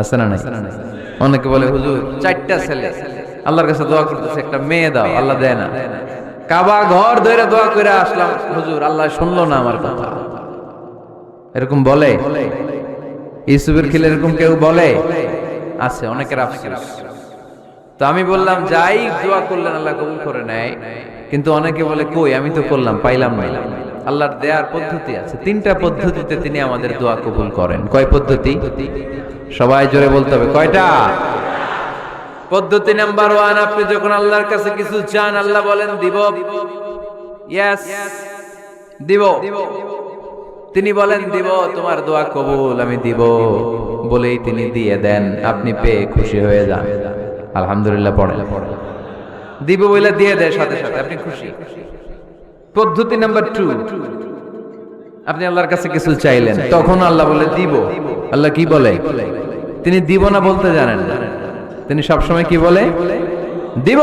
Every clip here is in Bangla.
আছে না নাই? অনেকে বলে হুজুর 4টা ছেলে, আল্লাহর কাছে দোয়া করতেছে একটা মেয়ে দাও, আল্লাহ দেয় না। কাবা ঘর ধরে দোয়া করে আসলাম, হুজুর আল্লাহ শুনলো না আমার কথা। এরকম বলে? ইউসুফের খিলে এরকম কেউ বলে? আছে, অনেকের আফসোস। তো আমি বললাম যাই দোয়া করলেন আল্লাহ কবুল করে নেয়, কিন্তু অনেকে বলে কই আমি তো করলাম পাইলাম না। আল্লাহর দেয়ার পদ্ধতি আছে, 3টা পদ্ধতিতে তিনি আমাদের দোয়া কবুল করেন। কয় পদ্ধতি? সবাই জোরে বলতে হবে, কয়টা? পদ্ধতি নাম্বার 1, আপনি যখন আল্লাহর কাছে কিছু চান আল্লাহ বলেন দিব, ইয়েস দিব। তিনি বলেন দিব, তোমার দোয়া কবুল, আমি দিব বলেই তিনি দিয়ে দেন। আপনি পেয়ে খুশি হয়ে যান, আলহামদুলিল্লাহ পড়েন। দিব বলে দিয়ে দেয় সাথে সাথে, আপনি খুশি। পদ্ধতি নাম্বার 2, আপনি আল্লাহর কাছে কিছু চাইলেন, তখন আল্লাহ বলে দিব। আল্লাহ কি বলে? তিনি দিব না বলতে জানেন না, তিনি সবসময় কি বলে? দিব।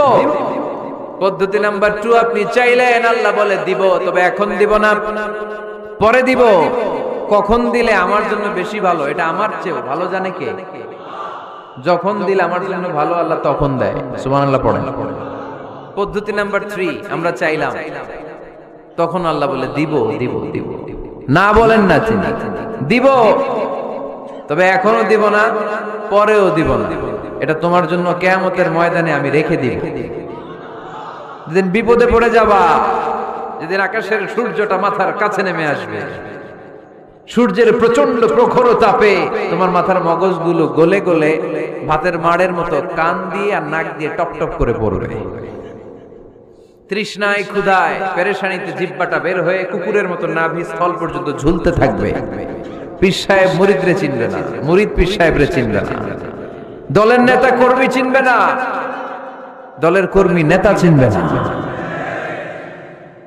পদ্ধতি নাম্বার 2, আপনি চাইলেন আল্লাহ বলে দিব, তবে এখন দিব না, পরে দিব। কখন দিলে আমার জন্য বেশি ভালো, এটা আমার চেয়েও ভালো জানে কে? যখন দিলে আমার জন্য ভালো আল্লাহ তখন দেয়। সুবহানাল্লাহ পড়েন। পদ্ধতি নাম্বার 3, আমরা চাইলাম, তখন আল্লাহ বলে দিব দিব দিব। না বলেন না, চিনি দিব, তবে এখনো দিব না, পরেও দিব না। এটা তোমার জন্য কিয়ামতের ময়দানে আমি রেখে দিব। যেদিন বিপদে পড়ে যাবা, যেদিন আকাশের সূর্যটা মাথার কাছে নেমে আসবে, সূর্যের প্রচন্ড প্রখর তাপে তোমার মাথার মগজগুলো গলে গলে ভাতের মাড়ের মতো কান দিয়ে আর নাক দিয়ে টপ টপ করে পড়বে। তৃষ্ণায় ক্ষুধায় পেরেশানিতে জিহ্বাটা বের হয়ে কুকুরের মতো নাভি স্থল পর্যন্ত ঝুলতে থাকবে। পীর সাহেব মুরিদরে চিনবে না, মুরিদ পীর সাহেবরে চিনবে না, দলের নেতা কর্মী চিনবে না, দলের কর্মী নেতা চিনবে না,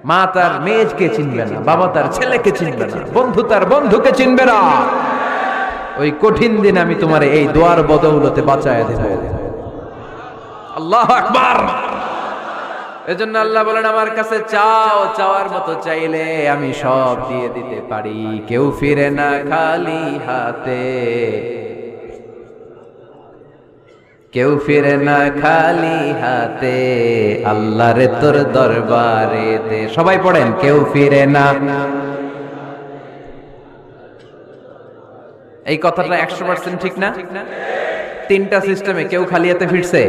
মা তার মেয়েকে চিনবে না, বাবা তার ছেলেকে চিনবে না, বন্ধু তার বন্ধুকে চিনবে না। ওই কঠিন দিন আমি তোমার এই দোয়ার বদৌলতে বাঁচায় দেব। আল্লাহু আকবার। এজন্য আল্লাহ বলেন আমার কাছে চাও, চাওয়ার মতো চাইলে আমি সব দিয়ে দিতে পারি। কেউ ফিরে না খালি হাতে, কেউ ফিরে না খালি হাতে, আল্লাহরে তোর দরবারে দে। সবাই পড়েন, কেউ ফিরে না। এই কথাটা 100% ঠিক না? 3টা সিস্টেমে কেউ খালি হাতে ফিরছে?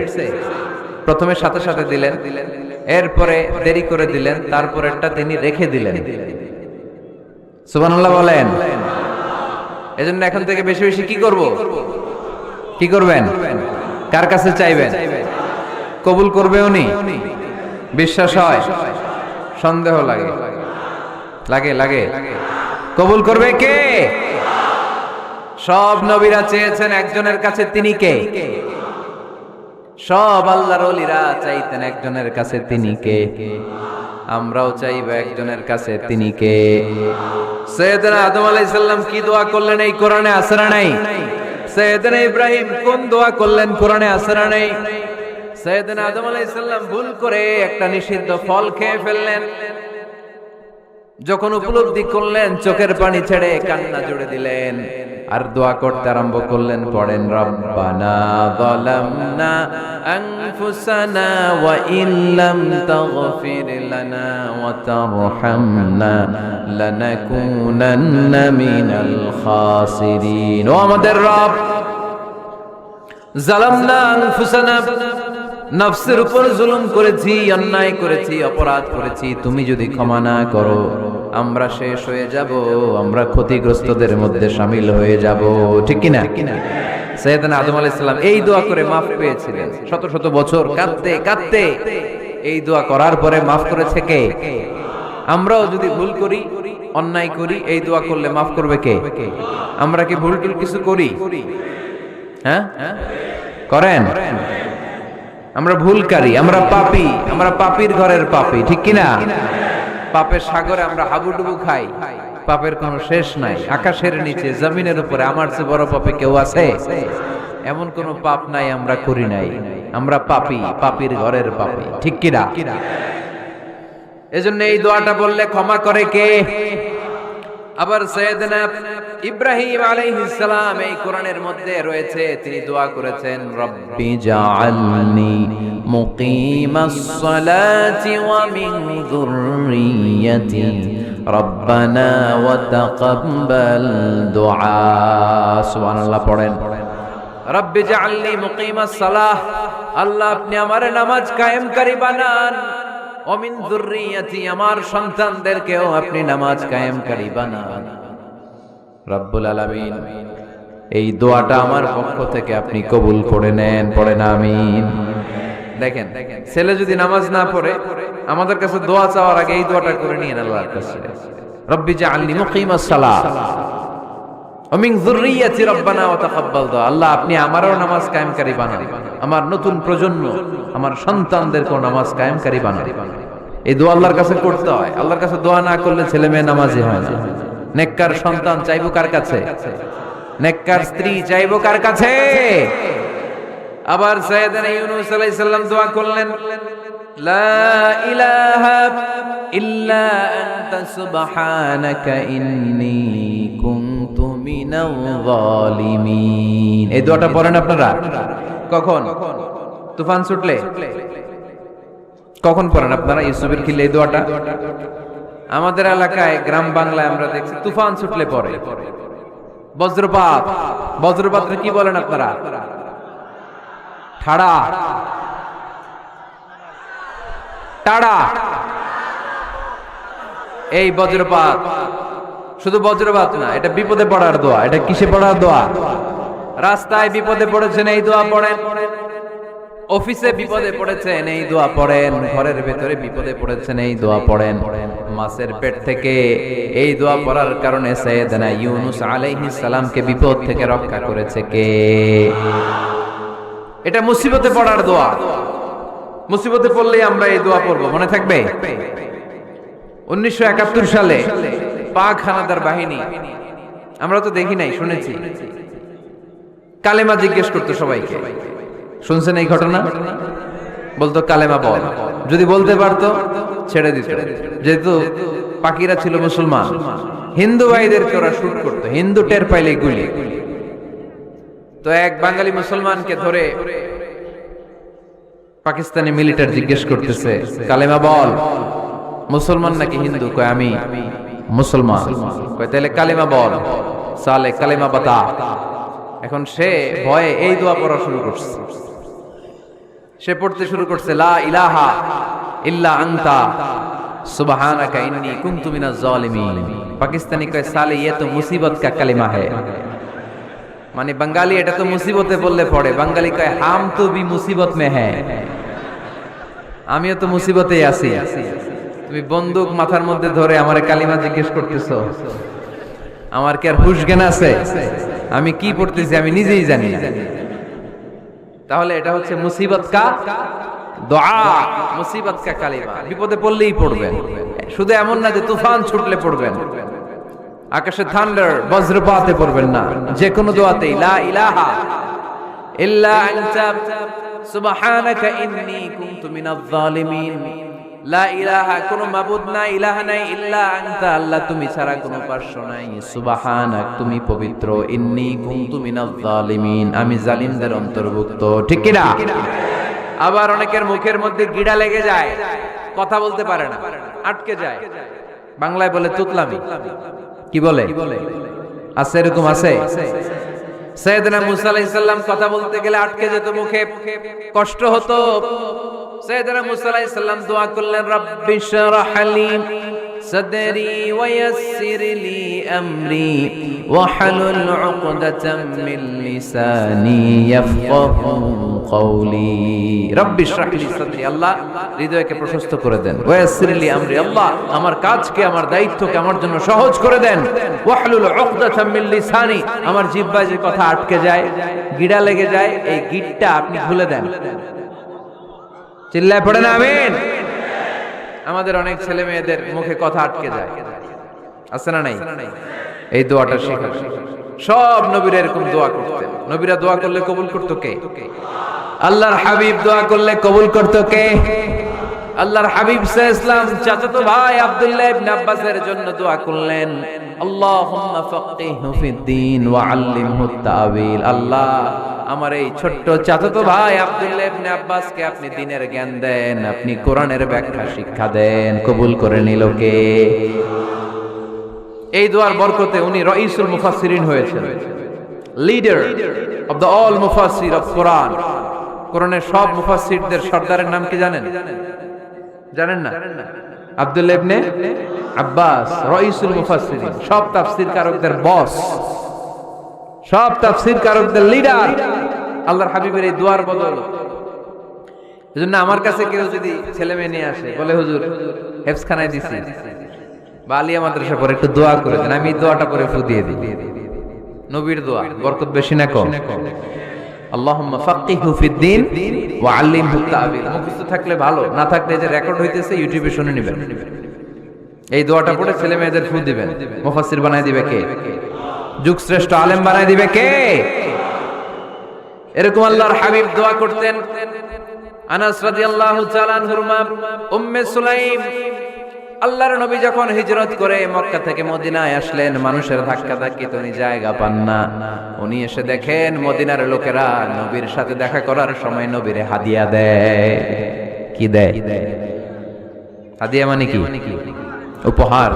প্রথমে সাথে সাথে দিলেন, এরপরে দেরি করে দিলেন, তারপরেরটা তিনি রেখে দিলেন। সুবহানাল্লাহ বলেন। এজন্য এখন থেকে বেশি বেশি কি করব? কি করবেন? কার কাছে চাইবেন? কবুল করবে উনি? বিশ্বাস হয়? সন্দেহ লাগে? লাগে লাগে? কবুল করবে কে? সব নবীরা চেয়েছেন একজনের কাছে, তিনি কে? সব আল্লাহর ওলিরা চাইতেন একজনের কাছে, তিনি কে? আমরাও চাইবো একজনের কাছে, তিনি কে? সাইয়েদনা আদম আলাইহিস সালাম কি দোয়া করলেন এই কোরআনে আছে না নাই? সাইয়েদনা ইব্রাহিম কোন দোয়া করলেন কোরআনে আছে না নাই? সাইয়েদনা আদম আলাইহিস সালাম ভুল করে একটা নিষিদ্ধ ফল খেয়ে ফেললেন, যখন উপলব্ধি করলেন চোখের পানি ছেড়ে কান্না জুড়ে দিলেন আর দোয়া করতে আরম্ভ করলেন। পড়েন, রব্বানা যালামনা আনফুসানা ওয়া ইল্লাম তাগফির লানা ওয়া তারহামনা লানাকুনান্না মিনাল খাসিরিন। ও আমাদের রব, যালামনা আনফুসানা, নফসের উপর জুলুম করেছি, অন্যায় করেছি, অপরাধ করেছি, তুমি যদি ক্ষমা না করো আমরা শেষ হয়ে যাব, আমরা ক্ষতিগ্রস্তদের মধ্যে শামিল হয়ে যাব। ঠিক কিনা? সাইয়েদনা আদম আলাইহিস সালাম এই দোয়া করে মাফ পেয়েছিলেন। শত শত বছর কাঁদতে কাঁদতে এই দোয়া করার পরে মাফ করেছে কে? আমরাও যদি ভুল করি, অন্যায় করি, এই দোয়া করলে মাফ করবে কে? আমরা কি ভুল টুল কিছু করি? হ্যাঁ করেন? আমরা ভুলকারী, আমরা পাপী, আমরা পাপীর ঘরের পাপী। ঠিক কিনা? পাপের সাগরে আমরা হাবুডুবু খাই, পাপের কোনো শেষ নাই। আকাশের নিচে জমিনের উপরে আমার চেয়ে বড় পাপী কেউ আছে? এমন কোনো পাপ নাই আমরা করি নাই। আমরা পাপী, পাপীর ঘরের পাপী। ঠিক কিনা? এজন্য এই দোয়াটা বললে ক্ষমা করে কে? আবার সাইয়েদনা ইব্রাহিম আলাইহিস সালাম এই কোরআনের মধ্যে রয়েছে, তিনি দোয়া করেছেন রব্বি জাআলনি মুকিমাস সালাতি ওয়া মিন যুররিয়্যাতি রব্বানা ওয়া তাকাব্বাল দুআ। সুবহানাল্লাহ পড়েন। রব্বি জাআলনি মুকিমাস সালাহ, আল্লাহ আপনি আমার নামাজ কায়েমকারী বানান, ওয়া মিন যুররিয়্যাতি আমার সন্তানদেরকেও আপনি নামাজ কায়েমকারী বানান। রব্বুল আলামিন এই দোয়াটা আমার পক্ষ থেকে আপনি কবুল করে নেন, পড়েন আমিন। দেখেন, ছেলে যদি নামাজ না পড়ে আমাদের কাছে দোয়া চাওয়ার আগে এই দোয়াটা করে নিয়েন আল্লাহর কাছে, রব্বি জাআলনি মুকিমাস সালাহ ওয়া মিন যুররিয়্যাতি রব্বানা ওয়া তাকাব্বাল দুআ। আল্লাহ আপনি আমারও নামাজ কায়েমকারী বানান, আমার নতুন প্রজন্ম, আমার সন্তানদেরকেও নামাজ কায়েমকারী বানান। এই দোয়া আল্লাহর কাছে করতে হয়। আল্লাহর কাছে দোয়া না করলে ছেলে মেয়ে নামাজি হয় না। নেককার সন্তান চাইবো কার কাছে? নেককার স্ত্রী চাইবো কার কাছে? আবার সাইয়েদনা ইউনূস আলাইহিস সালাম দোয়া করলেন, লা ইলাহা ইল্লা আনতা সুবহানাকা ইন্নী কুনতু মিনাল যালিমিন। এই দোয়াটা পড়েন আপনারা কখন? তুফান ছুটলে? কখন পড়েন আপনারা ইউসুফের খিলে এই দোয়াটা? আমাদের এলাকায় গ্রাম বাংলায় আমরা দেখছি তুফান ছুটলে পড়ে। বজ্রপাত, বজ্রপাতকে কি বলেন আপনারা? ঠাড়া, টাড়া। এই বজ্রপাত শুধু বজ্রপাত না, এটা বিপদে পড়ার দোয়া। এটা কিসে পড়ার দোয়া? রাস্তায় বিপদে পড়েছেন এই দোয়া পড়েন, অফিসে বিপদে পড়েছেন এই দোয়া পড়েন, ঘরের ভেতরে বিপদে পড়েছেন এই দোয়া পড়েন। মাছের পেট থেকে এই দোয়া পড়ার কারণে সাইয়েদনা ইউনূস আলাইহিস সালামকে বিপদ থেকে রক্ষা করেছে কে? এটা মুসিবতে পড়ার দোয়া। মুসিবতে পড়লেই আমরা এই দোয়া পড়ব, মনে থাকবে? 1971 সালে পাক হানাদার বাহিনী, আমরা তো দেখি নাই, শুনেছি, কালেমা জিজ্ঞেস করতো সবাইকে। শুনছেন এই ঘটনা? বলতো কালেমা বল, যদি বলতে পারতো ছেড়ে দিত। যেহেতু পাকিরা ছিল মুসলমান, হিন্দু ভাইদেরকে ওরা শুট করতো, হিন্দু টের পাইলে গুলি। তো এক বাঙালি মুসলমানকে ধরে পাকিস্তানি মিলিটারি জিজ্ঞেস করতেছে, কালেমা বল, মুসলমান নাকি হিন্দু? কয় আমি মুসলমান। কয় তাহলে কালেমা বল, সালে কালেমা বাতা। এখন সে ভয়ে এই দোয়া পড়া শুরু করছে। সে পড়তে শুরু করছে, লা ইলাহা ইল্লা আনতা সুবহানাকা ইন্নী কুনতু মিনাজ জালিমিন। পাকিস্তানি কয় সালে ये तो मुसीबत का कलिमा है। মানে বাঙালি এটা তো মুসিবতে বললে পড়ে, বাঙালি কয় হাম তো ভি মুসিবত মে হ্যায়, আমিও তো মুসিবতেই আছি। তুমি বন্দুক মাথার মধ্যে ধরে আমারে কালিমা জিজ্ঞেস করতেছো, আমার কি আর হুশ জ্ঞান আছে? আমি কি পড়তেছি আমি নিজেই জানি না। তাহলে এটা হচ্ছে মুসিবত কা দোয়া, মুসিবত কা কালিমা। বিপদে পড়লেই পড়বেন, শুধু এমন না যে তুফান ছুটলে পড়বেন, আকাশে থান্ডার বজ্রপাতে পড়বেন না। যে কোনো দোয়াতেই লা ইলাহা ইল্লা আনতা সুবহানাকা ইন্নী কুনতু মিনাজ জালিমিন। লা ইলাহা, কোনো মাবুদ নাই, ইলাহা নাই, ইল্লা আনতা, আল্লাহ তুমি ছাড়া কোনো উপাস্য নাই, সুবহানাক তুমি পবিত্র, ইন্নী কুনতু মিনাজ জালিমিন আমি জালিমদের অন্তর্ভুক্ত। ঠিক কি না? আবার অনেকের মুখের মধ্যে গিড়া লেগে যায়, কথা বলতে পারে না, আটকে যায়। বাংলায় বলে তুতলামি। কি বলে? আছে, এরকম আছে। সাইয়েদনা মুসা আলাইহিস সালাম কথা বলতে গেলে আটকে যেত মুখে, কষ্ট হতো। সাইয়েদনা মুসা আলাইহিস সালাম দোয়া করলেন, রাব্বি শরহ লি সাদরি ওয়া ইয়াসসির লি আমরি ওয়াহলুল উকদাতাম মিন লিসানি ইয়াফকাহু কওলি। রাব্বি শরহ লি সাদরি, আল্লাহ হৃদয়কে প্রশস্ত করে দেন। ওয়া ইয়াসসির লি আমরি, আল্লাহ আমার কাজকে, আমার দায়িত্বকে আমার জন্য সহজ করে দেন। ওয়াহলুল উকদাতাম মিন লিসানি, আমার জিহ্বায় যে কথা আটকে যায়, গিড়া লেগে যায়, এই গিটটা আপনি খুলে দেন। চিল্লায় পড়েন আমিন। আমাদের অনেক ছেলে মেয়েদের মুখে কথা আটকে যায়, আছে না নাই? এই দোয়াটা শিখা। সব নবীরা এরকম দোয়া করতেন। নবীরা দোয়া করলে কবুল করতো কে? আল্লাহর হাবিব দোয়া করলে কবুল করতো কে? আল্লাহর হাবিব সাল্লাল্লাহু আলাইহি ওয়াসাল্লাম চাচাতো ভাই আব্দুল্লাহ ইবনে আব্বাসের জন্য দোয়া করলেন, আল্লাহুম্মা ফাক্কিহহু ফিদ্দীন ওয়া আল্লিমহু তা'ওয়িল। আল্লাহ, আমার এই ছোট্ট চাচাতো ভাই আব্দুল্লাহ ইবনে আব্বাসকে আপনি দ্বীনের জ্ঞান দেন, আপনি কোরআনের ব্যাখ্যা শিক্ষা দেন। কবুল করে নিল কে? এই দোয়ার বরকতে উনি রাইসুল মুফাসসিরিন হয়েছেন, লিডার অফ দ্য অল মুফাসসির অফ কোরআন। কোরআনের সব মুফাসসিরদের সর্দারের নাম কি জানেন? জানেন না? আব্দুল্লাহ ইবনে আব্বাস রাইসুল মুফাসসিরিন, সব তাফসীর কারকদের বস, সব তাফসীর কারকদের লিডার। আল্লাহর হাবিবের এই দোয়ার বদল। এজন্য আমার কাছে কেউ যদি ছেলে মেয়ে নিয়ে আসে, বলে হুজুর হেফজখানায় দিছি বা আলিয়া মাদ্রাসা পরে একটু দোয়া করে দেন, আমি দোয়াটা পরে ফু দিয়ে দিই। নবীর দোয়া, বরকত বেশি না কম? আল্লাহুম্মা ফাক্কিহহু ফিদ্দীন ওয়া আল্লিমহু তা'ওয়িল। মুখস্থ থাকলে ভালো, না থাকলে যে রেকর্ড হইতেছে ইউটিউবে শুনে নেবেন। এই দোয়াটা পড়ে ছেলে মেয়েদের ফু দিবেন। মুফাসসির বানায় দিবে কে? যুগ শ্রেষ্ঠ আলেম বানায় দিবে কে? এরকম আল্লাহর হাবিব দোয়া করতেন। আনাস রাদিয়াল্লাহু তাআলা আনহুর মা উম্মে সুলাইম, আল্লাহর নবী যখন হিজরত করে মক্কা থেকে মদিনায় আসলেন, মানুষের ধাক্কা ধাক্কিতে উনি জায়গা পান না। উনি এসে দেখেন মদিনার লোকেরা নবীর সাথে দেখা করার সময় নবীরে হাদিয়া দেয়। কি দেয়? হাদিয়া মানে কি? উপহার।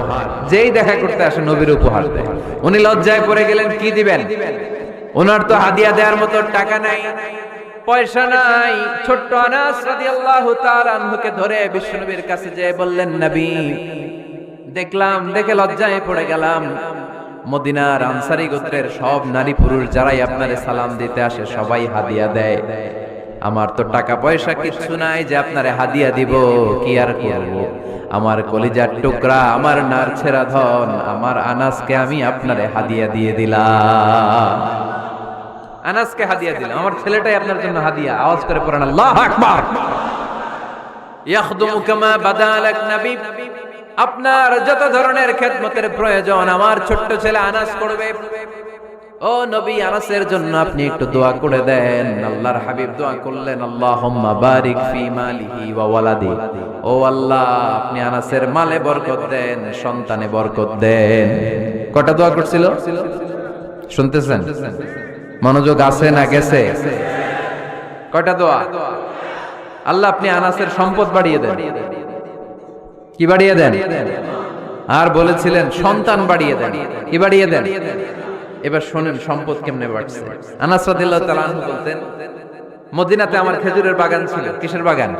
যেই দেখা করতে আসে নবীর উপহার দেয়। উনি লজ্জায় পড়ে গেলেন, কি দিবেন? ওনার তো হাদিয়া দেওয়ার মতো টাকা নাই, পয়সা নাই। ছোট্ট আনাস রাদিয়াল্লাহু তাআলা আনহুকে ধরে বিশ্বনবীর কাছে যেয়ে বললেন, নবী, দেখলাম, দেখে লজ্জায় পড়ে গেলাম, মদিনার আনসারী গোত্রের সব নারী পুরুষ যারাই আপনারে সালাম দিতে আসে সবাই হাদিয়া দেয়। আমার তো টাকা পয়সা কিচ্ছু নাই যে আপনারে হাদিয়া দিব, কি আর করব? আমার কলিজার টুকরা, আমার নারছেরা ধন, আমার আনাসকে আমি আপনারে হাদিয়া দিয়ে দিলাম। আনাসকে হাদিয়া দিলাম, আমার ছেলেটাই আপনার জন্য হাদিয়া। আওয়াজ করে পড়েন আল্লাহু আকবার। ইয়াখদুমু কামা বাদালাক নবী, আপনার যত ধরনের খেদমতের প্রয়োজন আমার ছোট্ট ছেলে আনাস করবে। ও নবী, আনাসের জন্য আপনি একটু দোয়া করে দেন। আল্লাহর হাবিব দোয়া করলেন, আল্লাহুম্মা বারিক ফি মালিহি ওয়া ওয়ালাদি। ও আল্লাহ, আপনি আনাসের মালে বরকত দেন, সন্তানে বরকত দেন। কটা দোয়া করছিল শুনতেছেন? মনোযোগ আছে না গেছে? কয়টা দোয়া? আল্লাহ, আপনি আনাসের সম্পদ বাড়িয়ে দেন। কি বাড়িয়ে দেন? আর বলেছিলেন সন্তান বাড়িয়ে দেন। কি বাড়িয়ে দেন? এবার শোনেন সম্পদ কেমনে বাড়ছে। আনাস রাদিয়াল্লাহু তাআলা আনহু বলতেন, মদিনাতে আমার খেজুরের বাগান ছিল। কিসের বাগান?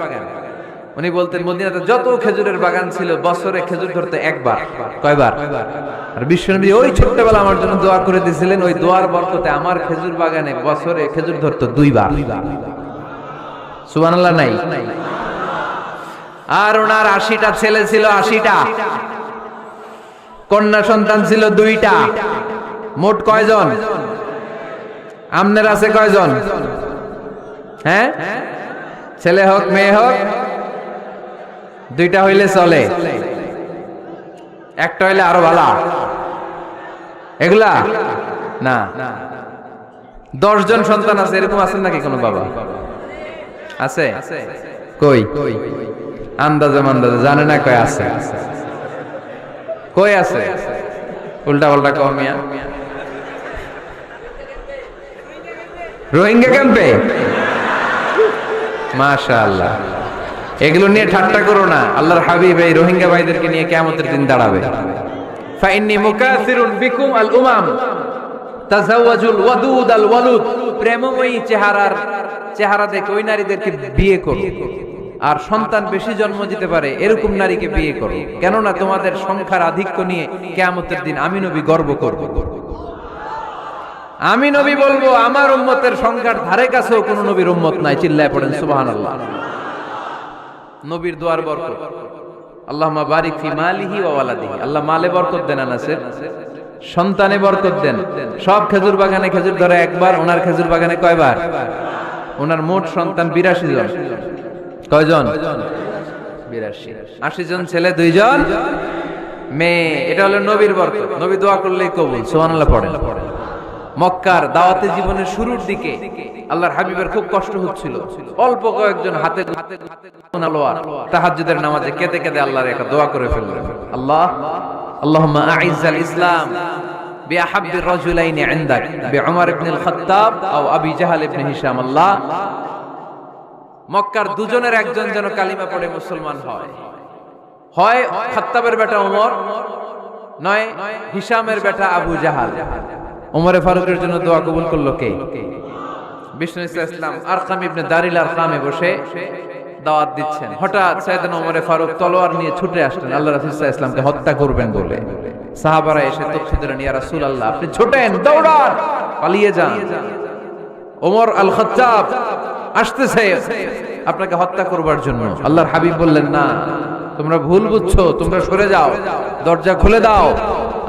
উনি বলতেন মদিনাতে যত খেজুরের বাগান ছিল বছরে খেজুর ধরতে একবার। কয়বার? আর বিশ্বনবী ওই ছোট্টবেলা আমার জন্য দোয়া করে দিয়েছিলেন, ওই দোয়ার বরকতে আমার খেজুর বাগানে বছরে খেজুর ধরতো দুইবার। সুবহানাল্লাহ নাই? আর ওনার 80টা ছেলে ছিল, 80টা কন্যা সন্তান ছিল 2টা। মোট কয়জন? আমনের আছে কয়জন? হ্যাঁ, ছেলে হোক মেয়ে হোক 2টা হইলে চলে, একটা হইলে আরো ভালো। এগুলা না, 10 জন সন্তান আছে, এরকম আছেন নাকি কোনো বাবা? আছে? কই? আন্দাজে মান্দাজে জানে না কয় আছে। কই আছে? উল্টা পাল্টা কমিয়া রোহিঙ্গা ক্যাম্পে। মাশাআল্লাহ, এগুলো নিয়ে ঠাট্টা করো না। আল্লাহর হাবিব এই রোহিঙ্গা ভাইদেরকে নিয়ে কিয়ামতের দিন দাঁড়াবে। ফাইন্নী মুকাসিরুন বিকুম আল উমাম তাজাওয়াজুল ওয়াদুদ আল ওয়ালুদ। প্রেমময়ী চেহারা দেখে ওই নারীদেরকে বিয়ে করো, আর সন্তান বেশি জন্ম দিতে পারে এরকম নারীকে বিয়ে করো, কেননা তোমাদের সংখ্যার আধিক্য নিয়ে কিয়ামতের দিন আমি নবী গর্ব করব। আমি নবী বলবো আমার উম্মতের সংখ্যার ধারে কাছেও কোন নবীর উম্মত নাই। চিল্লায় পড়েন সুবহানাল্লাহ। নবীর দোয়ার বরকত। আল্লাহুম্মা বারিক ফি মালিহি ওয়া ওয়ালাদিহি। আল্লাহ মালে বরকত দেন, আনাসের সন্তানে বরকত দেন। সব খেজুর বাগানে খেজুর ধরে একবার, ওনার খেজুর বাগানে কয়বার? ওনার মোট সন্তান 82 জন। কয়জন? 82। 80 জন ছেলে, 2 জন মেয়ে। এটা হলো নবীর বরকত। নবী দোয়া করলেই কবুল। সুবহানাল্লাহ পড়েন। মক্কার দাওয়াতে জীবনের শুরুর দিকে আল্লাহর হাবিবের খুব কষ্ট হচ্ছিল। অল্প কয়েকজন হাতে আলোয়ার তাহাজ্জুদের নামাজে কেঁদে কেঁদে আল্লাহর একটা দোয়া করে ফেললেন, আল্লাহুম্মা আইজ্জাল ইসলাম বিআহাব্বির রাজুলাইনি ইনদাক বিউমর ইবনুল খাত্তাব আও আবি জাহল ইবনে হিশাম। আল্লাহ, মক্কার দুজনের একজন যেন কালিমা পড়ে মুসলমান হয়, হয় খাত্তাবের বেটা ওমর, নয় হিশামের বেটা আবু জাহাল। ওমরে ফারুকের জন্য দোয়া কবুল করলো কে? বিষ্ণু ইসলাম আরকাম ইবনে দারিল আরকামে বসে দাওয়াত দিচ্ছেন। হঠাৎ সাইয়েদনা ওমরে ফারুক তলোয়ার নিয়ে ছুটে আসলেন আল্লাহ রাসূল সাল্লাল্লাহু আলাইহি ওয়াসাল্লামকে হত্যা করবেন বলে। সাহাবারা এসে তথ্য দিলেন, ইয়া রাসূলুল্লাহ, আপনি ছোটেন, দৌড়ান, পালিয়ে যান, ওমর আল খাত্তাব আসতেছে আপনাকে হত্যা করবার জন্য। আল্লাহর হাবিব বললেন, না, তোমরা ভুল বুঝছো, তোমরা সরে যাও, দরজা খুলে দাও।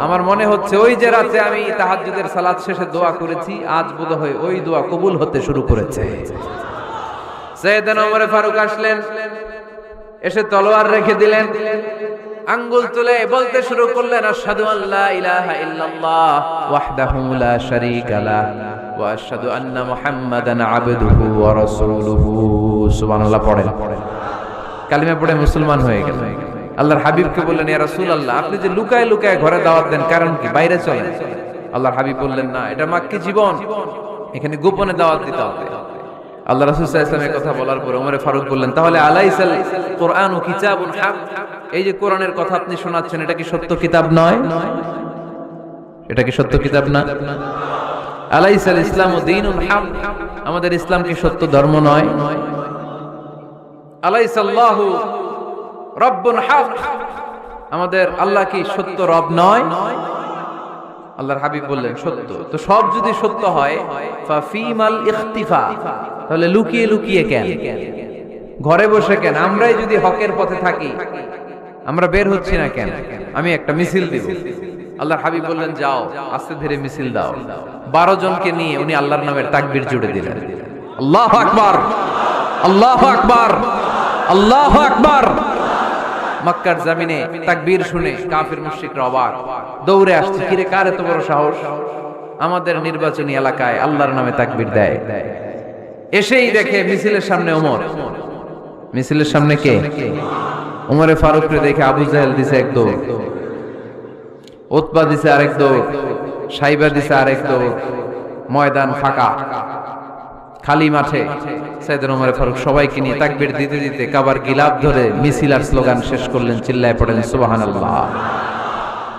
আমার মনে হচ্ছে ওই যে রাতে আমি তাহাজ্জুদের সালাত শেষে দোয়া করেছি, আজ বোধহয় ওই দোয়া কবুল হতে শুরু করেছে। সাইয়েদনা ওমর ফারুক আসলেন, এসে তলোয়ার রেখে দিলেন, আঙ্গুল তুলে বলতে শুরু করলেন, আশহাদু আল্লা ইলাহা ইল্লাল্লাহ ওয়াহদাহু লা শারীকা লাহ ওয়া আশহাদু আন্না মুহাম্মাদান আবদুহু ওয়া রাসূলুহু। সুবহানাল্লাহ পড়েন। কালিমা পড়ে মুসলমান হয়ে গেলেন। আল্লাহর হাবিবকে বললেন, ইয়া রাসূলুল্লাহ, আপনি যে লুকায় লুকায় ঘরে দাওয়াত দেন, কারণ কি? বাইরে চলেন। আল্লাহর হাবিব বললেন, না, এটা মাক্কি জীবন, এখানে গোপনে দাওয়াত দিতে হবে। আল্লাহ রাসূল সাল্লাল্লাহু আলাইহি ওয়াসাল্লামের কথা বলার পরে ওমর ফারুক বললেন, তাহলে আলাইসাল কুরআনু কিতাবুন হক, এই যে কোরআনের কথা আপনি শোনাচ্ছেন, এটা কি সত্য কিতাব নয়? এটা কি সত্য কিতাব না? আলাইসাল ইসলামু দীনুন হক, আমাদের ইসলাম কি সত্য ধর্ম নয়? আলাইসাল্লাহু রব্বুন হক, আমাদের আল্লাহ কি সত্য রব নয়? আল্লাহর হাবিব বললেন, সত্য। তো সব যদি সত্য হয়, ফাফিমাল ইখতিফা, তাহলে লুকিয়ে লুকিয়ে কেন, ঘরে বসে কেন? আমরাই যদি হকের পথে থাকি, আমরা বের হচ্ছি না কেন? আমি একটা মিছিল দিব। আল্লাহর হাবিব বললেন, যাও, আস্তে ধীরে মিছিল দাও। 12 জনকে নিয়ে উনি আল্লাহর নামের তাকবীর জুড়ে দিলেন। আল্লাহু আকবার, আল্লাহু আকবার, আল্লাহু আকবার। মক্কার জমিনে তাকবীর শুনে কাফির মুশরিকরা অবাক, দৌড়ে আসছে, কিরে, কার এত বড় সাহস আমাদের নির্বাচনী এলাকায় আল্লাহর নামে তাকবীর দেয়। এসেই দেখে মিছিলের সামনে ওমর। মিছিলের সামনে কে? ওমরে ফারুককে দেখে আবু জাহেল দিছে এক দৌড়, উতবা দিছে আরেক দৌড়, সাইবা দিছে আরেক দৌড়। ময়দান ফাঁকা, খালি মাঠে সাইয়েদনা ওমর ফারুক সবাইকে নিয়ে তাকবীর দিতে দিতে কাবার গিলাফ ধরে মিছিল আর স্লোগান শেষ করলেন। চিল্লায় পড়েন সুবহানাল্লাহ।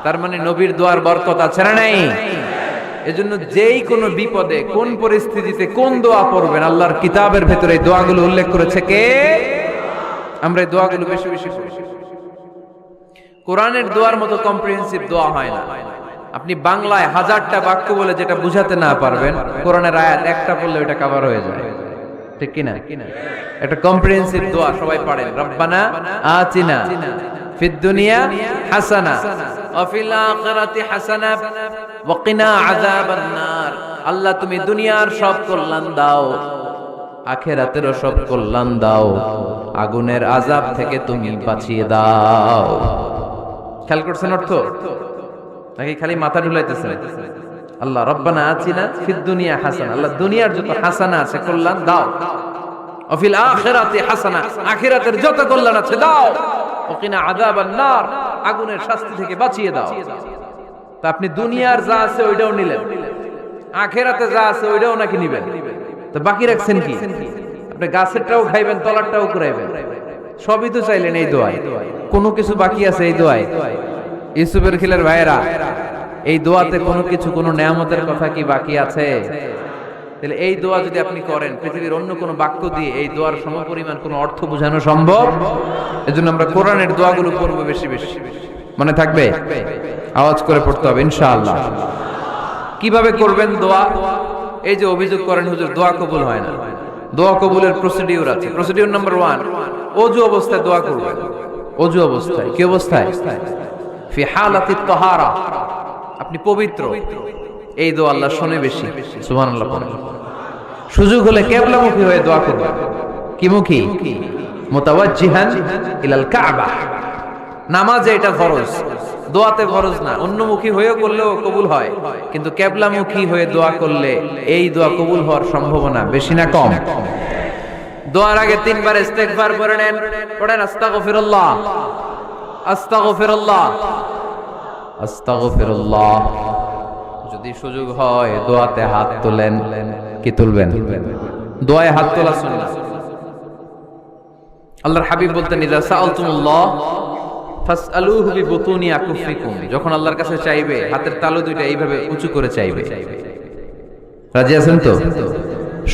তার মানে নবীর দোয়ার বরকত আছে না নাই? এজন্য যেই কোনো বিপদে, কোন পরিস্থিতিতে কোন দোয়া পড়বেন, আল্লাহর কিতাবের ভেতরে এই দোয়াগুলো উল্লেখ করেছে কে? আমরা এই দোয়াগুলো বেশি বেশি পড়ি। কোরআনের দোয়ার মতো কম্প্রিহেন্সিভ দোয়া হয় না। আপনি বাংলায় 1000টা বাক্য বলে যেটা বুঝাতে না পারবেন, কোরআনের আয়াত একটা পড়লে ওটা কভার হয়ে যায়, ঠিক কি না? একটা কম্প্রিহেন্সিভ দোয়া সবাই পড়েন, রব্বানা আতিনা ফিদ দুনিয়া হাসানা ওয়া ফিল আখিরাতি হাসানা ওয়া কিনা আযাবান নার। আল্লাহ, তুমি দুনিয়ার সব কল্যাণ দাও, আখিরাতেরও সব কল্যাণ দাও, আগুনের আযাব থেকে তুমি বাঁচিয়ে দাও। খেয়াল করছেন অর্থ নাকি খালি মাথা ঢুলাইতেছেন? আল্লাহ, রব্বানা আতিনা ফিদ দুনিয়া হাসানা, আল্লাহ দুনিয়ার যত হাসানা আছে কল্যাণ দাও, ওয়া ফিল আখিরাতি হাসানা, আখিরাতের যত কল্যাণ আছে দাও, ওয়া কিনা আযাবান নার, আগুনের শাস্তি থেকে বাঁচিয়ে দাও। তা আপনি দুনিয়ার যা আছে ওইটাও নিলেন, আখিরাতে যা আছে ওইটাও নাকি নিবেন, তো বাকি রাখছেন কি? আপনি গাছেরটাও খাইবেন, তলারটাও কুড়াইবেন, সবই তো চাইলেন এই দোয়ায়। কোনো কিছু বাকি আছে এই দোয়ায়? ইউসুফের খিলের ভাইয়েরা, এই দোয়াতে কোনো কিছু, কোনো নেয়ামতের কথা কি বাকি আছে? তাহলে এই দোয়া যদি আপনি করেন, পৃথিবীর অন্য কোনো বাক্য দিয়ে এই দোয়ার সমপরিমাণ কোনো অর্থ বোঝানো সম্ভব? এজন্য আমরা কোরআনের দোয়াগুলো পড়বো বেশি বেশি। মনে থাকবে? আওয়াজ করে পড়তে হবে ইনশাআল্লাহ। কিভাবে করবেন দোয়া? এই যে অভিযোগ করেন হুজুর দোয়া কবুল হয় না, দোয়া কবুলের প্রসিডিউর আছে। প্রসিডিউর নাম্বার 1, ওযু অবস্থায় দোয়া করবেন। ওযু অবস্থায়, কি অবস্থায়? ফি হালাতিত তাহারা, আপনি পবিত্র, এই দোয়া আল্লাহ শুনে বেশি। সুবহানাল্লাহ পড়েন। সুযোগ হলে কিবলামুখী হয়ে দোয়া করবেন। কি মুখী? মুতাওয়াজ্জিহান ইলাল কাবা। নামাজে এটা ফরজ, দোয়াতে ফরজ না, অন্যমুখী হয়েও করলেও কবুল হয়, কিন্তু কিবলামুখী হয়ে দোয়া করলে এই দোয়া কবুল হওয়ার সম্ভাবনা বেশি না কম? দোয়ার আগে 3 বার ইস্তেগফার পড়ে নেন, পড়েন আস্তাগফিরুল্লাহ আস্তাগফিরুল্লাহ আস্তাগফিরুল্লাহ। যদি সুযোগ হয় দোয়াতে হাত তোলেন। কি তুলবেন? দোয়ায় হাত তোলা সুন্নাহ। আল্লাহর হাবিব বলতেন, ইযা সাআলতুমুল্লাহ ফাসআলুহু বিবুতুনি আকুফিকুম। যখন আল্লাহর কাছে চাইবে হাতের তালু দুইটা এইভাবে উঁচু করে চাইবে। রাজি আছেন তো?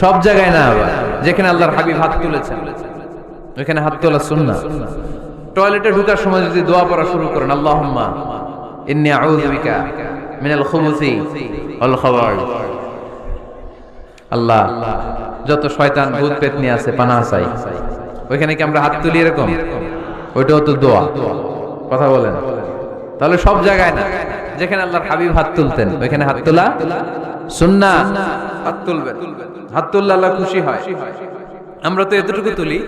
সব জায়গায় না, আবার যেখানে আল্লাহর হাবিব হাত তুলেছেন ওখানে হাত তোলা সুন্নাহ। টয়লেটে ঢোকার সময় যদি দোয়া পড়া শুরু করেন, আল্লাহুম্মা ইন্নী আউযু বিকা মিনাল খুবুসি ওয়াল খাবাইস, আল্লাহ যত শয়তান ভূত পেতনি আছে পানাহ চাই। ওইখানে কি আমরা হাত তুলি এরকম? ওইটাও তো দোয়া। কথা বলেন। তাহলে সব জায়গায় না, যেখানে আল্লাহর হাবিব হাত তুলতেন ওইখানে হাত তোলা সুন্নাহ। হাত তুলবেন, হাত তুললে আল্লাহ খুশি হয়। আমরা তো এতটুকু তুলি,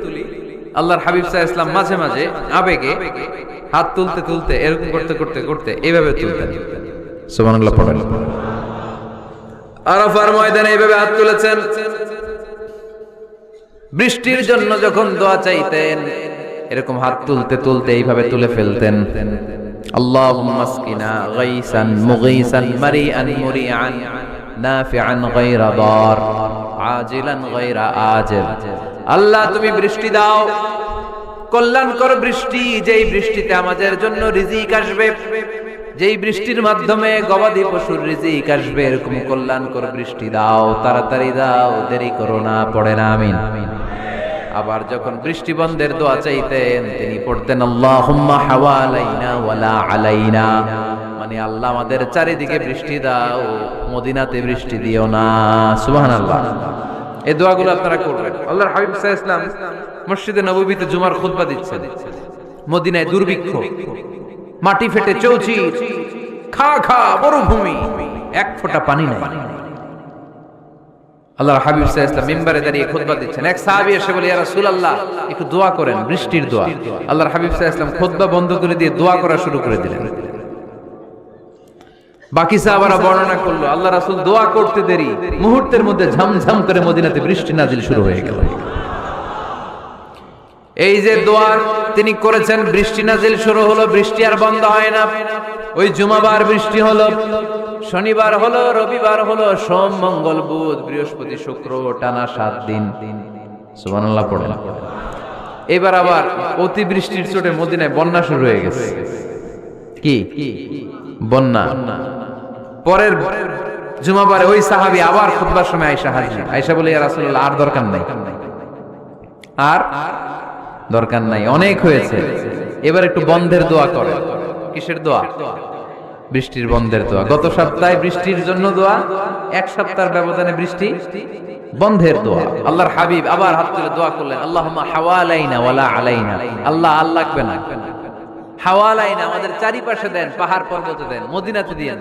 আল্লাহর হাবিব সাল্লাল্লাহু আলাইহি ওয়াসাল্লাম মাঝে মাঝে আবেগে হাত তুলতে তুলতে এরকম করতে করতে করতে এইভাবে তুলতেন। সুবহানাল্লাহ পড়েন। আরাফার ময়দানে এইভাবে হাত তুলেছেন। বৃষ্টির জন্য যখন দোয়া চাইতেন এরকম হাত তুলতে তুলতে এইভাবে তুলে ফেলতেন। আল্লাহুম্মা আসকিনা গাইসান মুগীসান মারিআন মুরিআন নাফিআন গায়রা দার আজিলান গায়রা আজিল। আল্লাহ তুমি বৃষ্টি দাও, কল্যাণকর বৃষ্টি, যেই বৃষ্টিতে আমাদের জন্য রিজিক আসবে, যেই বৃষ্টির মাধ্যমে গবাদি পশুর রিজিক আসবে, এরকম কল্যাণকর বৃষ্টি দাও, তাড়াতাড়ি দাও, দেরি করো না। পড়েন আমিন। আবার যখন বৃষ্টি বন্ধের দোয়া চাইতেন তিনি পড়তেন আল্লাহুম্মা হাওয়ালাইনা ওয়ালা আলাইনা, মানে আল্লাহ আমাদের চারিদিকে বৃষ্টি দাও, মদিনাতে বৃষ্টি দিও না। সুবহানাল্লাহ। এই দোয়াগুলো আপনারা করবেন। আল্লাহর হাবিব সাল্লাল্লাহু আলাইহি ওয়াসাল্লাম মসজিদে নববীতে জুমার খুতবা দিচ্ছেন। মদিনায় দুর্ভিক্ষ, মাটি ফেটে চৌচির, খা খা মরুভূমি, এক ফোঁটা পানি নাই। আল্লাহর হাবিব সাল্লাল্লাহু আলাইহি ওয়াসাল্লাম মিম্বারে দাঁড়িয়ে খুতবা দিচ্ছেন। এক সাহাবী এসে বলে, ইয়া রাসূলুল্লাহ একটু দোয়া করেন, বৃষ্টির দোয়া। আল্লাহর হাবিব সাল্লাল্লাহু আলাইহি ওয়াসাল্লাম খুতবা বন্ধ করে দিয়ে দোয়া করা শুরু করে দিলেন। বাকি সাহাবারা বর্ণনা করলো, আল্লাহ রাসূল দোয়া করতে দেরি, মুহূর্তের মধ্যে ঝমঝম করে মদিনাতে বৃষ্টি নাজিল শুরু হয়ে গেল। এই যে দোয়া তিনি করেছেন, বৃষ্টি নাজিল শুরু হলো, বৃষ্টি আর বন্ধ হয় না। ওই জুমাবার বৃষ্টি হলো, শনিবার হলো, রবিবার হলো, সোম মঙ্গল বুধ বৃহস্পতি শুক্র, টানা 7 দিন। সুবহানাল্লাহ পড়েন। এবার আবার অতিবৃষ্টির চোটে মদিনায় বন্যা শুরু হয়ে গেছে। কি বন্যা? পরের জুমাবারে ওই সাহাবী আবার খুতবার সময় আয়েশা হাজির। আয়েশা বলে, ইয়া রাসূলুল্লাহ আর দরকার নাই, আর দরকার নাই, অনেক হয়েছে, এবার একটু বন্ধের দোয়া করেন। কিসের দোয়া? বৃষ্টির বন্ধের দোয়া। গত সপ্তাহে বৃষ্টির জন্য দোয়া, এক সপ্তাহের ব্যবধানে বৃষ্টি বন্ধের দোয়া। আল্লাহর হাবিব আবার হাত তুলে দোয়া করলেন, আল্লাহুম্মা হাওয়ালাইনা ওয়ালা আলাইনা। আল্লাহ আর লাগবে না, হাওয়ালাইনা আমাদের চারিপাশে দেন, পাহাড় পর্বতে দেন, মদিনাতে দিয়েন।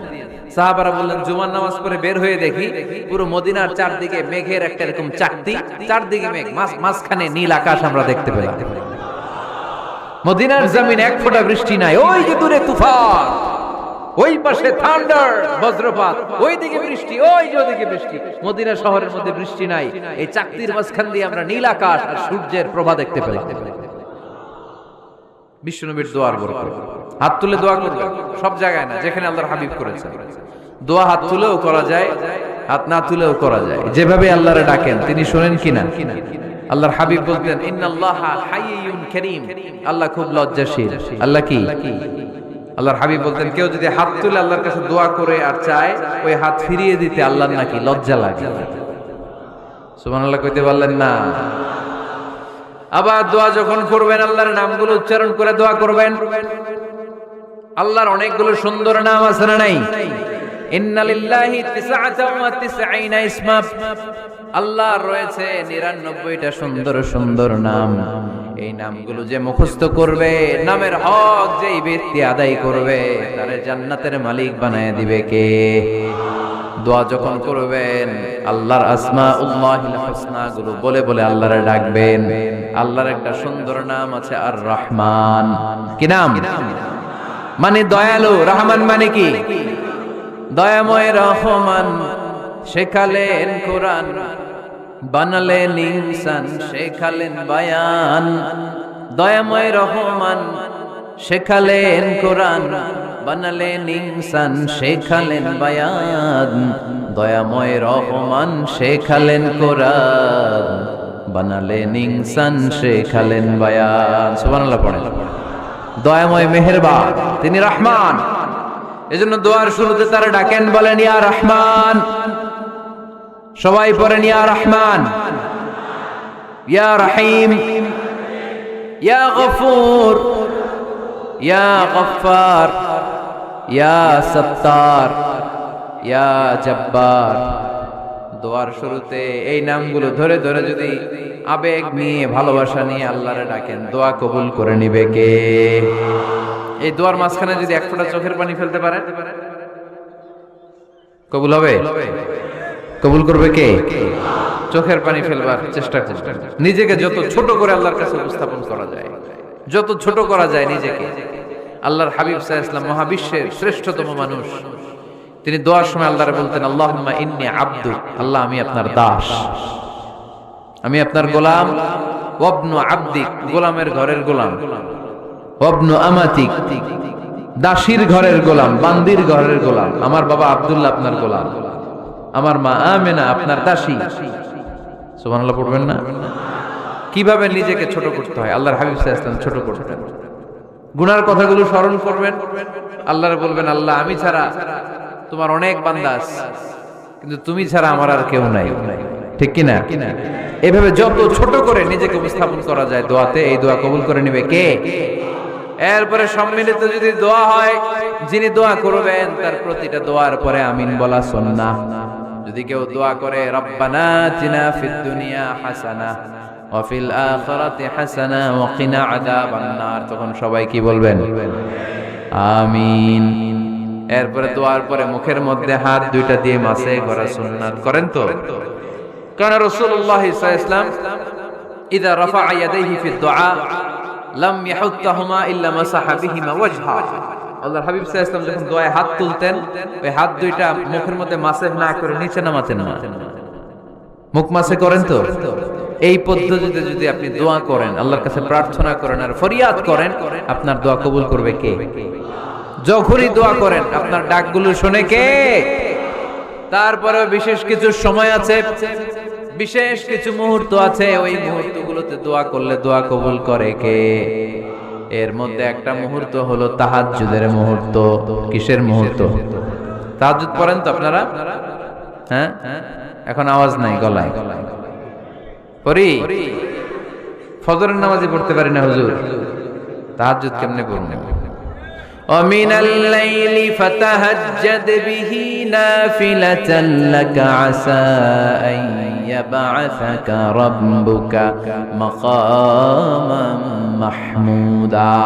সাহাবারা বললেন, জুমার নামাজ পড়ে বের হয়ে দেখি পুরো মদিনার চারদিকে মেঘের একটা এরকম চাকতি, চারদিকে মেঘ, মাঝখানে নীল আকাশ আমরা দেখতে পেলাম। মদিনার জমিন এক ফোঁটা বৃষ্টি নাই। ওই যে দূরে তুফান, ওই পাশে থান্ডার বজ্রপাত, ওই দিকে বৃষ্টি, ওই যে ওদিকে বৃষ্টি। মদিনা শহরের মধ্যে বৃষ্টি নাই, এই চাকতির মাঝখান দিয়ে আমরা নীল আকাশ আর সূর্যের প্রভা দেখতে পেলাম। বিশ্বনবীর দোয়ার বরকত। হাত তুলে দোয়া করবেন, সব জায়গায় না, যেখানে আল্লাহর হাবিব করেছেন। দোয়া হাত তুলেও করা যায়, হাত না তুলেও করা যায়। যেভাবে আল্লাহরে ডাকেন তিনি শুনেন কিনা। আল্লাহর হাবিব বলতেন, ইন্নাল্লাহা হাইয়ুন কারীম, আল্লাহ খুব লজ্জাশীল। আল্লাহ কি? আল্লাহর হাবিব বলতেন, কেউ যদি হাত তুলে আল্লাহর কাছে দোয়া করে আর চায়, ওই হাত ফিরিয়ে দিতে আল্লাহর নাকি লজ্জা লাগে। সুবহানাল্লাহ কইতে পারলেন না? আবার দোয়া যখন করবেন আল্লাহর নামগুলো উচ্চারণ করে দোয়া করবেন। আল্লাহর অনেকগুলো সুন্দর নাম আছে না নাই? ইন্না লিল্লাহি 99 ইসমা, আল্লাহর রয়েছে 99টা সুন্দর সুন্দর নাম। এই নামগুলো যে মুখস্থ করবে, নামের হক যেই ব্যক্তি আদায় করবে, তারে জান্নাতের মালিক বানায় দিবে কে? দোয়া যখন করবেন আল্লাহর আসমাউল্লাহিল হুসনা গুলো বলে বলে আল্লাহরে ডাকবেন। আল্লাহর একটা সুন্দর নাম আছে আর রহমান। কি নাম? মানে দয়ালু, রহমান মানে কি? দয়াময় রহমান শেখালেন কোরআন, বানালেন ইনসান শেখালেন বায়ান। দয়াময় রহমান শেখালেন কোরআন, বানালেন ইনসান শেখালেন বায়ান। দয়াময় রহমান শেখালেন কোরআন, বানালেন ইনসান শেখালেন বায়ান। সুবহানাল্লাহ পড়েন। দয়াময় মেহেরবান, তিনি রহমান। এজন্য দোয়ার শুরুতে তারা ডাকেন, বলেন ইয়া রহমান। সবাই পড়েন ইয়া রহমান, ইয়া রহিম, ইয়া গফুর, ইয়া গফফার, ইয়া সত্তার, ইয়া জব্বার। দোয়ার শুরুতে এই নামগুলো ধরে ধরে যদি আবেগ নিয়ে ভালোবাসা নিয়ে আল্লাহরে ডাকেন, দোয়া কবুল করে নিবে কে? এই দোয়ার মাঝখানে যদি এক ফোঁটা চোখের পানি ফেলতে পারে, কবুল হবে? কবুল করবে কে? চোখের পানি ফেলবার চেষ্টা করবেন। নিজেকে যত ছোট করে আল্লাহর কাছে উপস্থাপন করা যায়, যত ছোট করা যায় নিজেকে। আল্লাহর হাবিব সাল্লাল্লাহু আলাইহি ওয়াসাল্লাম মহাবিশ্বের শ্রেষ্ঠতম মানুষ, তিনি দোয়ার সময় আল্লাহরে বলতেন, আল্লাহুম্মা ইন্নী আবদু, আল্লাহ আমি আপনার দাস, আমি আপনার গোলাম। ওয়াবনু আবদিক, গোলামের ঘরের গোলাম। ওয়াবনু আমাতিক, দাসীর ঘরের গোলাম, বান্দির ঘরের গোলাম। আমার বাবা আব্দুল্লাহ আপনার গোলাম, আমার মা আমেনা আপনার দাসী। সুবহানাল্লাহ পড়বেন না? কিভাবে নিজেকে ছোট করতে হয় আল্লাহর হাবিব সাল্লাল্লাহু আলাইহি ওয়াসাল্লাম ছোট করতেন। গুনার কথাগুলো স্মরণ করবেন, আল্লাহরে বলবেন, আল্লাহ আমি ছাড়া তোমার অনেক বান্দা আছে, কিন্তু তুমি ছাড়া আমার আর কেউ নাই। ঠিক কি না? এভাবে যত ছোট করে নিজেকে উপস্থাপন করা যায় দোয়াতে, এই দোয়া কবুল করে নেবে কে? এরপরে সম্মিলিত যদি দোয়া হয়, যিনি দোয়া করবেন তার প্রতিটা দোয়ার পরে আমিন বলা সুন্নাহ। যদি কেউ দোয়া করে রব্বানা আতিনা ফিদ দুনিয়া হাসানাহ ওয়া ফিল আখিরাতি হাসানাহ ওয়া কিনা আযাবান নার, তখন সবাই কি বলবেন? আমিন। এরপরে দোয়ার পরে মুখের মধ্যে হাত দুইটা দিয়ে মাসে করা সুন্নাত। করেন তো? কারণ রাসূলুল্লাহ সাল্লাল্লাহু আলাইহি ওয়াসাল্লাম ইযা রাফা ইয়াদাইহি ফিদ দুআ লাম ইয়াহুত্তাহুমা ইল্লা মাসাহা বিহিমা ওয়াজহা। আল্লাহর হাবিব সাল্লাল্লাহু আলাইহি ওয়াসাল্লাম যখন দোয়ায় হাত তুলতেন, ওই হাত দুইটা মুখের মধ্যে মাসে না করে নিচে নামাতেন না। মুখ মাসে করেন তো? এই পদ্ধতিতে যদি আপনি দোয়া করেন, আল্লাহর কাছে প্রার্থনা করেন আর ফরিয়াদ করেন, আপনার দোয়া কবুল করবে কে? যখনই দোয়া করেন আপনার ডাকগুলো শোনে কে? তারপরে বিশেষ কিছু সময় আছে, বিশেষ কিছু মুহূর্ত আছে, ওই মুহূর্তগুলোতে দোয়া করলে দোয়া কবুল করে কে? এর মধ্যে একটা মুহূর্ত হলো তাহাজ্জুদের মুহূর্ত। কিসের মুহূর্ত? তাহাজ্জুদ পড়েন তো আপনারা? হ্যাঁ, এখন আওয়াজ নাই গলায়। পড়ি? ফজরের নামাজই পড়তে পারি না হুজুর, তাহাজ্জুদ কেমনে পড়ব? ومن الليل فتهجد به نافلة لك عسى أن يبعثك ربك مقاما محمودا।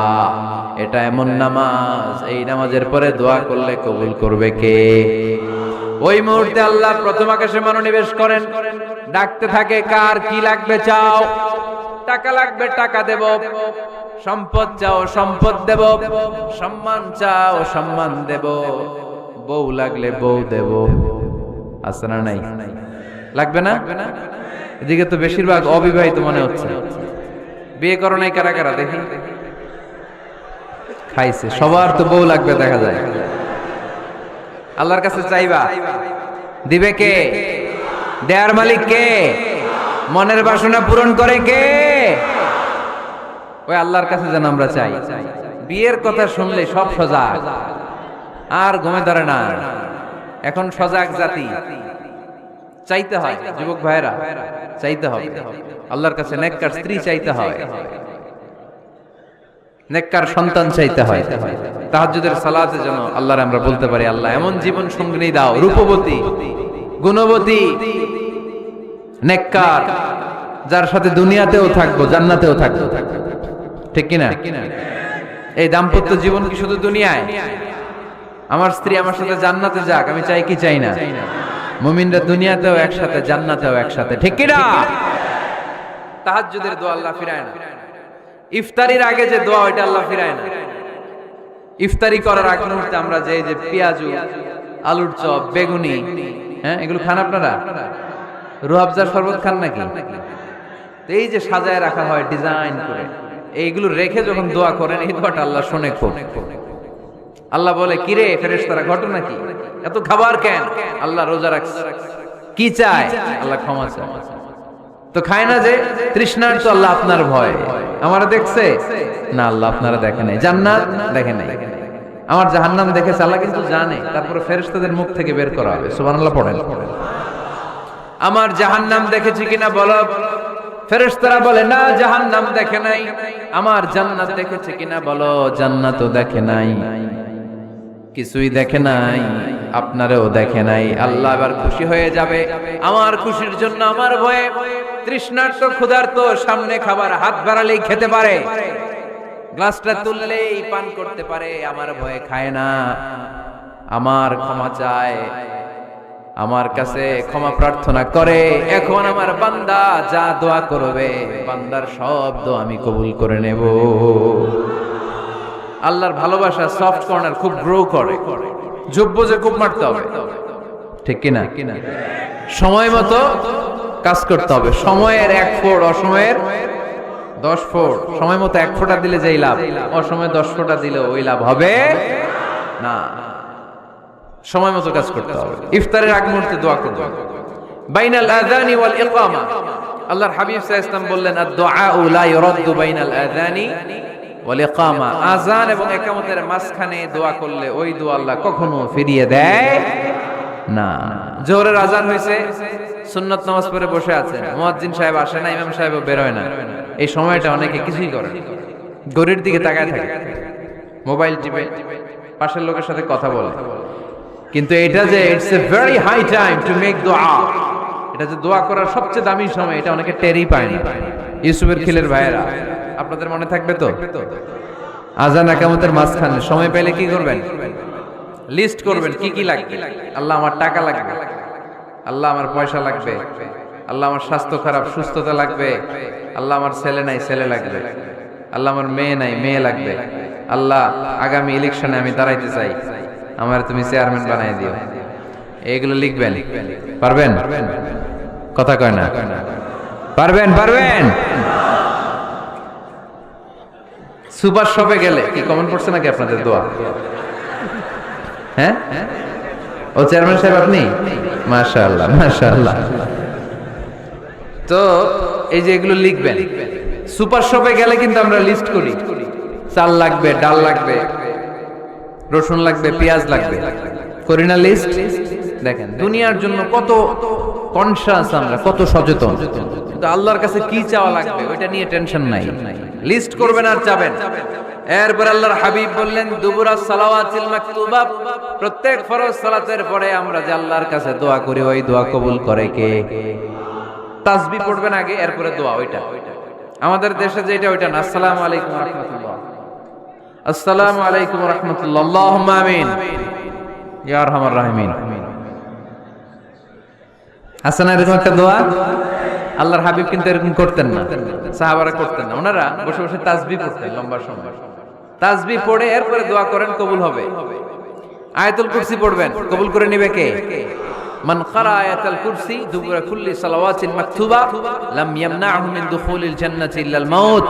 এটা এমন নামাজ, এই নামাজের পরে দোয়া করলে কবুল করবে কে? ওই মুহূর্তে আল্লাহ প্রথম আকাশে মনোনিবেশ করেন, ডাকতে থাকে, কার কি লাগবে চাও? টাকা লাগবে টাকা দেব, সম্পদ চাও সম্পদ দেব, সম্মান চাও সম্মান দেব, বউ লাগলে বউ দেব। আছে না নাই? লাগবে না? এদিকে তো বেশিরভাগ অবিবাহিত মনে হচ্ছে। বিয়ে করো নাই কারা কারা দেখি? খাইছে। সবার তো বউ লাগবে দেখা যায়। আল্লাহর কাছে চাইবা, দিবে কে? দেয়ার মালিক কে? মনের বাসনা পূরণ করে কে? ওই আল্লাহর কাছে যেন আমরা চাই। বিয়ের কথা শুনলে সব সজাগ, আর ঘুমে ধরে না। এখন সজাগ জাতি, চাইতে হয়। যুবক ভাইরা চাইতে হবে আল্লাহর কাছে, নেককার স্ত্রী চাইতে হয়, নেককার সন্তান চাইতে হয়। তাহাজ্জুদের সালাতে যেন আল্লাহরে আমরা বলতে পারি, আল্লাহ এমন জীবন সঙ্গিনী দাও, রূপবতী, গুণবতী, নেককার, যার সাথে দুনিয়াতেও থাকবো জান্নাতেও থাকবো। ঠিক কিনা? এই দাম্পত্য জীবন কি শুধু দুনিয়ায়? আমার স্ত্রী আমার সাথে জান্নাতে যাক, আমি চাই কি চাই না? মুমিনরা দুনিয়াতেও একসাথে, জান্নাতেও একসাথে। ঠিক কিনা? তাহাজ্জুদের দোয়া আল্লাহ ফিরায় না। ইফতারির আগে যে দোয়া, ওইটা আল্লাহ ফিরায় না। ইফতারি করার আগ মুহূর্তে আমরা যে পেঁয়াজু, আলুর চপ, বেগুনি, হ্যাঁ, এগুলো খান আপনারা? রুহাবজার শরবত খান নাকি? এই যে সাজায় রাখা হয় ডিজাইন করে, এইগুলো রেখে যখন দোয়া করেন, এই দোয়াটা আল্লাহ শুনে খুব। আল্লাহ বলে, কিরে ফেরেশতারা, ঘটনা কি? এত খাবার কেন? আল্লাহ রোজা রাখছে। কি চায়? আল্লাহ ক্ষমা চায়। তো খায় না যে তৃষ্ণার, তো আল্লাহ আপনার ভয়। আমারা দেখছে না, আল্লাহ আপনারা দেখে নাই। জান্নাত দেখে নাই, আমার জাহান্নাম দেখেছে আল্লাহ কিন্তু জানে। তারপরে ফেরেশতাদের মুখ থেকে বের করা হবে। সুবহানাল্লাহ পড়েন। আমার জাহান্নাম দেখেছি কিনা বলো। ফেরেশতারা বলে, না জাহান্নাম দেখে নাই। আমার জান্নাত দেখেছে কিনা বলো। জান্নাতও দেখে নাই, কিছুই দেখে নাই, আপনারও দেখে নাই। আল্লাহ এবার খুশি হয়ে যাবে। আমার খুশির জন্য আমার ভয়ে তৃষ্ণার্ত ক্ষুধার্ত সামনে খাবার হাত বাড়ালেই খেতে পারে, গ্লাসটা তুললেই পান করতে পারে, আমার ভয়ে খায় না। আমার ক্ষমা চায়, আমার কাছে ক্ষমা প্রার্থনা করে। এখন আমার বান্দা যা দোয়া করবে, বান্দার সব দোয়া আমি কবুল করে নেব। আল্লাহর ভালোবাসা সফট কর্নার খুব গ্রো করে। যোগ্য যে খুব মারতে হবে, ঠিক কিনা? সময় মতো কাজ করতে হবে। সময়ের 1 ফোঁট, অসময়ের 10 ফোঁট। সময় মতো 1 ফোঁটা দিলে যেই লাভ, অসময়ে 10 ফোঁটা দিলে ওই লাভ হবে না। সময় মতো কাজ করতে হবে। ইফতারের আগ মুহূর্তে দোয়া করতে হবে। বাইনাল আযানি ওয়াল ইকামা, আল্লাহর হাবিব সাল্লাল্লাহু আলাইহি ওয়াসাল্লাম বললেন, আদ-দুআউ লা ইউরাদ্দু বাইনাল আযানি ওয়াল ইকামা। আযান এবং ইকামতের মাঝখানে দোয়া করলে ওই দোয়া আল্লাহ কখনো ফিরিয়ে দেয় না। জোহরের আযান হইছে, সুন্নাত নামাজ পড়ে বসে আছেন, মুয়াজ্জিন সাহেব আসে না, ইমাম সাহেবও বের হয় না। এই সময়টা অনেকে কিছুই করে না, ঘড়ির দিকে তাকায় থাকে, মোবাইল টিপে, পাশের লোকের সাথে কথা বলে। কিন্তু এটা যে it's a very high time to make দোয়া, এটা যে দোয়া করার সবচেয়ে দামি সময়, এটা অনেকে টেরই পায় না। ইউসুফের খিলের ভাইয়েরা, আপনাদের মনে থাকবে তো, আযান ইকামতের মাঝখানে সময় পেলে কি করবেন? লিস্ট করবেন কি কি লাগবে। আল্লাহ আমার টাকা লাগবে, আল্লাহ আমার পয়সা লাগবে, আল্লাহ আমার স্বাস্থ্য খারাপ, সুস্থতা লাগবে, আল্লাহ আমার ছেলে নাই, ছেলে লাগবে, আল্লাহ আমার মেয়ে নাই, মেয়ে লাগবে, আল্লাহ আগামী ইলেকশনে আমি দাঁড়াইতে চাই, আমার তুমি চেয়ারম্যান বানাই দিও। এইগুলো লিখবেন। পারবেন? কথা কয় না। পারবেন? পারবেন? সুপার শপে গেলে কি কমন পড়ছে নাকি আপনাদের দোয়া? হ্যাঁ, ও চেয়ারম্যান সাহেব আপনি? মাশাআল্লাহ, মাশাআল্লাহ। তো এই যে এগুলো লিখবেন। সুপার শপে গেলে কিন্তু আমরা লিস্ট করি, চাল লাগবে, ডাল লাগবে, রসুন লাগবে, পেঁয়াজ লাগবে, করি না লিস্ট? দেখেন দুনিয়ার জন্য কত কনশাস আমরা, কত সচেতন। কিন্তু আল্লাহর কাছে কি চাওয়া লাগবে ওইটা নিয়ে টেনশন নাই। লিস্ট করবেন আর চাবেন। এরপর আল্লাহর হাবিব বললেন, দুবুরাস সালাওয়াতিল মাকতুবা, প্রত্যেক ফরজ সালাতের পরে আমরা যে আল্লাহর কাছে দোয়া করি, ওই দোয়া কবুল করে কে? তাসবিহ পড়বেন আগে, এরপরে দোয়া। ওইটা আমাদের দেশে যেটা, ওইটা না। আসসালামু আলাইকুম ওয়া রাহমাতুল্লাহ, আসসালামু আলাইকুম ওয়া রাহমাতুল্লাহ, আল্লাহুম্মা আমিন ইয়া আরহামার রাহিমিন। হাসান, এরকম একটা দোয়া আল্লাহর হাবিব কিন্তু এরকম করতেন না, সাহাবারা করতেন না। ওনারা বসে বসে তাসবিহ পড়তেন লম্বা সময়। তাসবিহ পড়ে এরপরে দোয়া করেন, কবুল হবে। আয়াতুল কুরসি পড়বেন, কবুল করে নেবে কে? মান ক্বারা আয়াতুল কুরসি দুবুরা কুল্লি সালাওয়াতিন মাকতুবা লাম ইয়ামনাহু মিন দুখুলিল জান্নাতি ইল্লাল মাউত।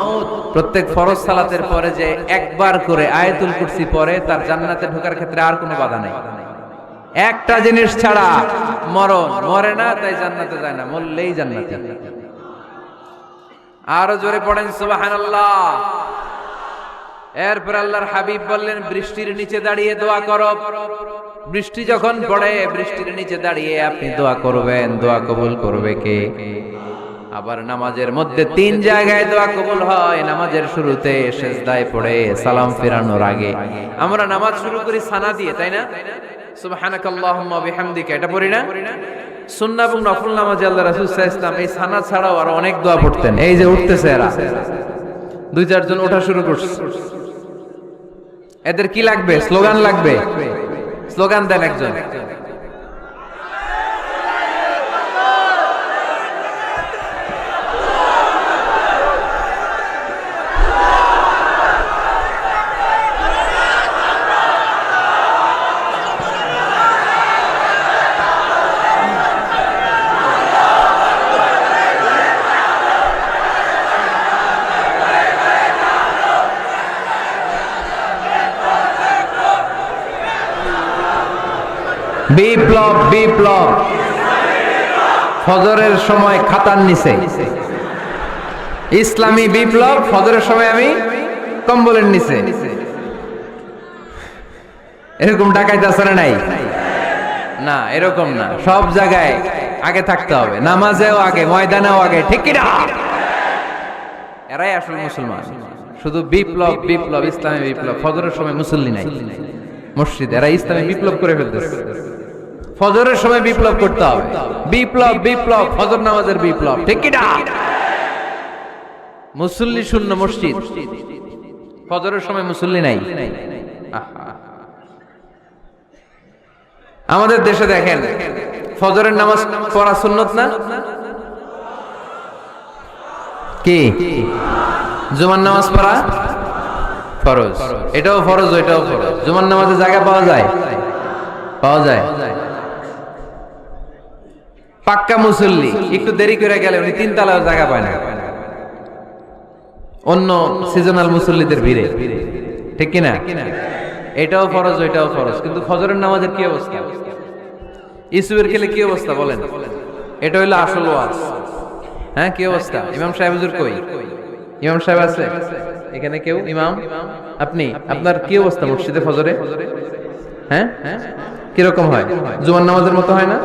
প্রত্যেক ফরজ সালাতের পরে যে একবার করে আয়াতুল কুরসি পড়ে, তার জান্নাতে ঢোকার ক্ষেত্রে আর কোনো বাধা নাই। একটা জিনিস ছাড়া, মরণ। মরে না তাই জান্নাতে যায় না, মরলেই জান্নাতে। আরো জোরে পড়েন সুবহানাল্লাহ। এরপর আল্লাহর হাবিব বললেন, বৃষ্টির নিচে দাঁড়িয়ে দোয়া করো। বৃষ্টি যখন পড়ে, বৃষ্টির নিচে দাঁড়িয়ে আপনি দোয়া করবেন, দোয়া কবুল করবে কে? আবার নামাজের মধ্যে 3 জায়গায় দোয়া কবুল হয়। নামাজের শুরুতে, সিজদায় পড়ে, সালাম ফেরানোর আগে। আমরা নামাজ শুরু করি সানা দিয়ে, তাই না? সুবহানাকাল্লাহুম্মা বিহামদিকা, এটা পড়ি না? সুন্নাহ এবং নফল নামাজে আল্লাহ রাসূল সাল্লাল্লাহু আলাইহি ওয়াসাল্লাম এই সানা ছাড়াও আরো অনেক দোয়া পড়তেন। এই যে উঠতেছে এরা, 2-4 জন ওঠা শুরু করছে, এদের কি লাগবে? স্লোগান লাগবে। স্লোগান দেন একজন। বিপ্লব বিপ্লব ফজরের সময় খাতার নিচে, ইসলামী বিপ্লব ফজরের সময় আমি কম্বলের নিচে। এরকম ডাকাইতে আছে না নাই? না, এরকম না, সব জায়গায় আগে থাকতে হবে, নামাজেও আগে, ময়দানেও আগে, ঠিক কি না? এরাই আসলে মুসলমান। শুধু বিপ্লব বিপ্লব ইসলামী বিপ্লব, ফজরের সময় মুসল্লি নাই মসজিদে, এরা ইসলামী বিপ্লব করে ফেলতেছে। ফজরের সময় বিপ্লব করতে হবে, বিপ্লব বিপ্লব ফজর নামাজের বিপ্লব, ঠিক কি না? মুসল্লি শূন্য মসজিদ, ফজরের সময় মুসল্লি নাই। আমাদের দেশে দেখেন, ফজরের নামাজ পড়া সুন্নত না কি? জুমার নামাজ পড়া ফরজ, এটাও ফরজ ওইটাও ফরজ। জুমার নামাজে জায়গা পাওয়া যায়? পাওয়া যায়। পাক্কা মুসল্লি একটু দেরি করে গেলে উনি 3 তলায় জায়গা পায় না, অন্য সিজনাল মুসল্লিদের ভিড়ে, ঠিক কিনা? এটাও ফরজ ওইটাও ফরজ। কিন্তু ফজরের নামাজের কি অবস্থা? ইসুবের খেলে কি অবস্থা বলেন? এটা হইলো আসল ওয়াজ। হ্যাঁ, কি অবস্থা? ইমাম সাহেব হুজুর কই? ইমাম সাহেব আছে এখানে? কেউ ইমাম? আপনি, আপনার কি অবস্থা মসজিদে ফজরে? হ্যাঁ, কিরকম হয়? জুমার নামাজের মতো হয় না?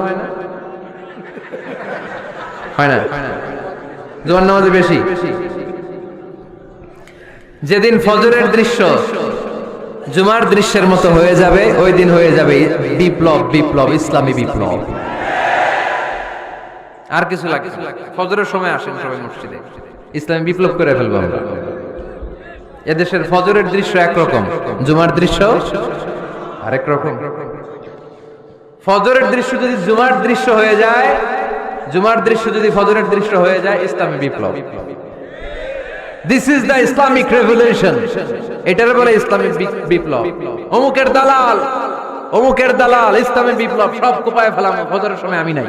হয় না? জুমার নামাজে বেশি। যেদিন ফজরের দৃশ্য জুমার দৃশ্যের মতো হয়ে যাবে, ওই দিন হয়ে যাবে বিপ্লব বিপ্লব ইসলামী বিপ্লব। আর কিছু লাগে? ফজরের সময় আসেন সবাই মসজিদে, ইসলামী বিপ্লব করে ফেলবো আমরা। এদেশের ফজরের দৃশ্য একরকম, জুমার দৃশ্য আরেক রকম। ফজরের দৃশ্য যদি জুমার দৃশ্য হয়ে যায়, জুমার দৃশ্য যদি ফজরের দৃশ্য হয়ে যায়, ইসলামী বিপ্লব। This is the Islamic revolution. এটার বলে ইসলামিক বিপ্লব। অমুকের দালাল, অমুকের দালাল, ইসলামী বিপ্লব সব কোপায় ফেলাম, ফজরের সময় আমি নাই।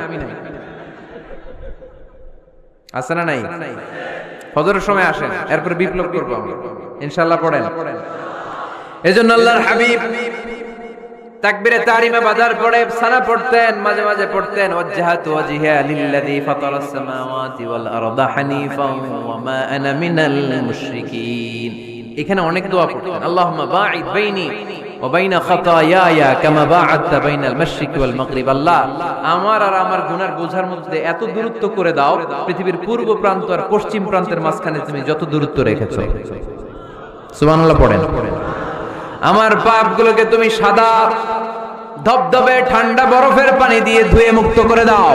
আছে না নাই? ফজরের সময় আসেন, এরপর বিপ্লব করবো আমরা ইনশাআল্লাহ। পড়েন। এজন্য আল্লাহর হাবিব তাকবীরে তাহরিমা বাজার পড়ে সানা পড়তেন, মাঝে মাঝে পড়তেন ওয়াজহাতু ওয়াজহিয়া লিল্লাযী ফাতারাস সামাওয়াতি ওয়াল আরদা হানিফান ওয়া মা আনা মিনাল মুশরিকিন। এখানে অনেক দোয়া পড়তেন। আল্লাহুম্মা বাঈদ বাইনি ওয়া বাইনা খাতায়ায়া কামা বাআদতা বাইনাল মাশরিকি ওয়াল মাগরিব। আল্লাহ, আমার আর আমার গুনার বোঝার মধ্যে এত দূরত্ব করে দাও, পৃথিবীর পূর্ব প্রান্ত আর পশ্চিম প্রান্তের মাঝখানে তুমি যত দূরত্ব রেখেছো। সুবহানাল্লাহ পড়েন। আমার পাপগুলোকে তুমি সাদা ধবধবে ঠান্ডা বরফের পানি দিয়ে ধুয়ে মুক্ত করে দাও।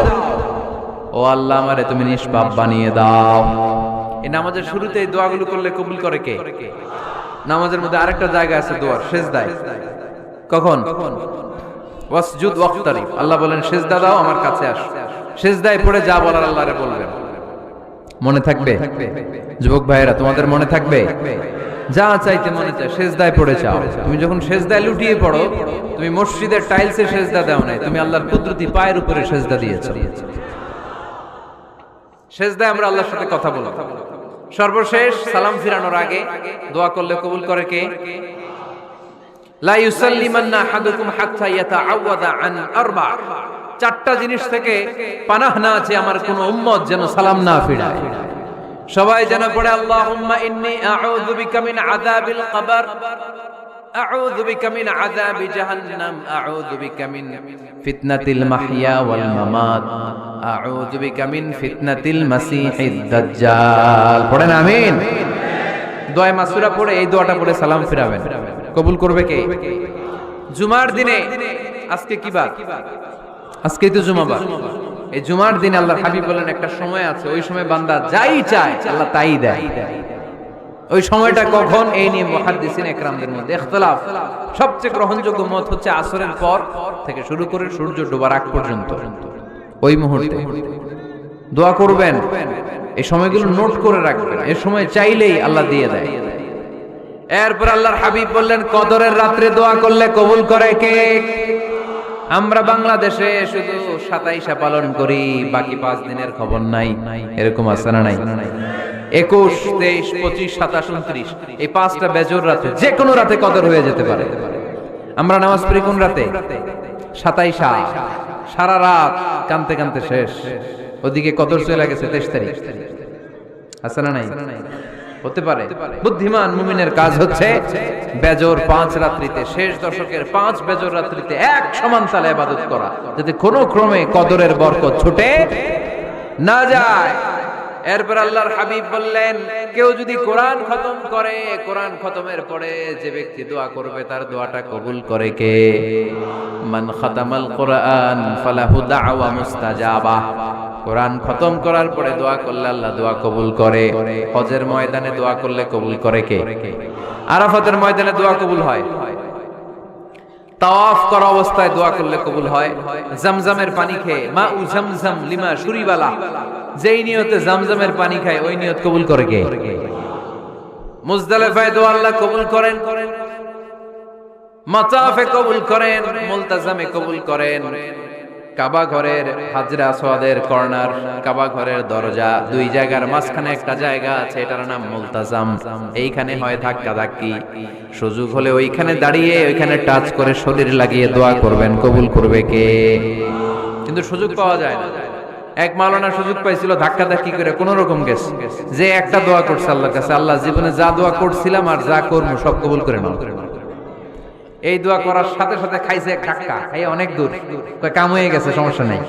ও আল্লাহ, আমারে তুমি নিষ্পাপ বানিয়ে দাও। এই নামাজের শুরুতে এই দোয়াগুলো করলে কবুল করে কে? নামাজের মধ্যে আরেকটা জায়গা আছে দোয়ার, সিজদায়। কখন? ওয়াসজুদ ওয়াক্তারিব। আল্লাহ বলেন সিজদা দাও, আমার কাছে আসো। সিজদায় পড়ে যা বলার আল্লাহরে বলবেন। মনে থাকবে? যুবক ভাইয়েরা, তোমাদের মনে থাকবে? যা চাইতে মনে চায় সিজদায় পড়ে যাও। তুমি যখন সিজদায় লুটিয়ে পড়ো, তুমি মসজিদের টাইলসে সিজদা দাও নাই, তুমি আল্লাহর কুদরতি পায়ের উপরে সিজদা দিয়েছো। সিজদায় আমরা আল্লাহর সাথে কথা বলবো। সর্বশেষ সালাম ফিরানোর আগে দোয়া করলে কবুল করে কে? লা ইউসাল্লিমান্না আহাদুকুম হাত্তা ইয়াতাআওয়াদা আন আরবা। 4টা জিনিস থেকে পানাহ না আছে আমার কোন উম্মত যেন সালাম না ফিরায়। সবাই যেন পড়ে আল্লাহুম্মা ইন্নী আউযু বিকা মিন আযাবিল কবর, আউযু বিকা মিন আযাবি জাহান্নাম, আউযু বিকা মিন ফিতনাতিল মাহইয়া ওয়াল মামাত, আউযু বিকা মিন ফিতনাতিল মাসিহিদ দাজ্জাল। পড়েন আমিন। দোয়া মাসুরা পড়ে এই দোয়াটা পড়ে সালাম ফিরাবেন। কবুল করবে কে? জুমার দিনে, আজকে কি বার? আজকেই তো জুমাবার। এই জুমার দিন আল্লাহর হাবিব বলেন একটা সময় আছে, ওই সময় বান্দা যাই চায় আল্লাহ তাই দেয়। ওই সময়টা কখন? এই নিয়ে মুহাদ্দিসিন ইকরামদের মধ্যে ইখতিলাফ। সবচেয়ে গ্রহণযোগ্য মত হচ্ছে আসরের পর থেকে শুরু করে সূর্য ডোবার আগ পর্যন্ত, ওই মুহূর্তে দোয়া করবেন। এই সময়গুলো নোট করে রাখবেন, এই সময় চাইলেই আল্লাহ দিয়ে দেয়। এরপর আল্লাহর হাবিব বললেন কদরের রাত্রে দোয়া করলে কবুল করে কে? আমরা বাংলাদেশে শুধু 27 পালন করি, বাকি 5 দিনের খবর নাই। এরকম আছে না নাই? 21, 23, 25, 27, 29 এই 5টা বেজোর রাতে যে কোনো রাতে কদর হয়ে যেতে পারে। আমরা নামাজ পড়ি কোন রাতে? 27 সারা রাত কানতে কানতে শেষ। ওদিকে কদর চলে গেছে 23 তারিখ। আছে না নাই? হতে পারে। বুদ্ধিমান মুমিনের কাজ হচ্ছে বেজর 5 রাত্রিতে, শেষ দশকের 5 বেজর রাত্রিতে এক সমান তালে ইবাদত করা, যাতে কোনো ক্রমে কদরের বরকত ছুটে না যায়। এরপর আল্লাহর হাবিব বললেন, কেউ যদি কোরআন খতম করে, কোরআন খতমের পরে যে ব্যক্তি দোয়া করবে তার দোয়াটা কবুল করে কে? মান খাতামাল কোরআন ফালাহু দাওয়া মুস্তাজাবা। কোরআন খতম করার পরে দোয়া করলে আল্লাহ দোয়া কবুল করে। হজের ময়দানে দোয়া করলে কবুল করে কে? আরাফাতের ময়দানে দোয়া কবুল হয়। তাওয়াফ করা অবস্থায় দোয়া করলে কবুল হয়। জামজামের পানি খেয়ে, মা উ জামজাম লিমা শুরিবালা, যেই নিয়তে জামজামের পানি খায় ওই নিয়ত কবুল করে কে? মুজদালিফায় দোয়া আল্লাহ কবুল করেন, মাতাফে কবুল করেন, মুলতাজামে কবুল করেন। কাবা ঘরের হাজরা আসওয়াদের কর্নার, কাবা ঘরের দরজা, দুই জায়গার মাঝখানে একটা জায়গা আছে, এটার নাম মুলতাজাম। এইখানে হয় ধাক্কা ধাক্কি। সুযোগ হলে ওইখানে দাঁড়িয়ে ওইখানে টাচ করে শরীর লাগিয়ে দোয়া করবেন, কবুল করবে কে? কিন্তু সুযোগ পাওয়া যায় না। এক মাওলানা সুযোগ পাইছিল ধাক্কা ধাক্কি করে কোন রকম গেছে, যে একটা দোয়া করছে আল্লাহর কাছে, আল্লাহ জীবনে যা দোয়া করছিলাম আর যা করবো সব কবুল করে নাও। এই দোয়া করার সাথে সাথে খাইছে এক ধাক্কা, খাই অনেক দূর, কাম হয়ে গেছে, সমস্যা নেই।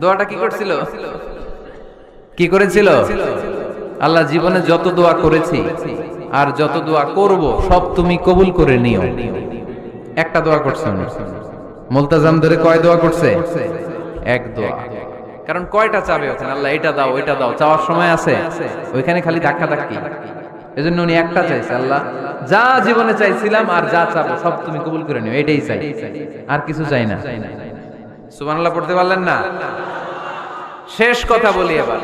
দোয়াটা কি করছিল? কি করেছিল? আল্লাহ জীবনে যত দোয়া করেছি আর যত দোয়া করব সব তুমি কবুল করে নিও। একটা দোয়া করছে না। মুলতাজাম ধরে কয় দোয়া করছে? এক দোয়া। কারণ কয়টা চাবে ওখানে? আল্লাহ এটা দাও ওইটা দাও, চাওয়ার সময় আছে? ওইখানে খালি ধাক্কা ধাক্কি। এজন্য উনি একটা চাইছে, আল্লাহ যা জীবনে চাইছিলাম আর যা চাবো সব তুমি কবুল করে নিও, এটাই চাই, আর কিছু চাই না। সুবহানাল্লাহ পড়তে পারলেন না? শেষ কথা বলি এবার।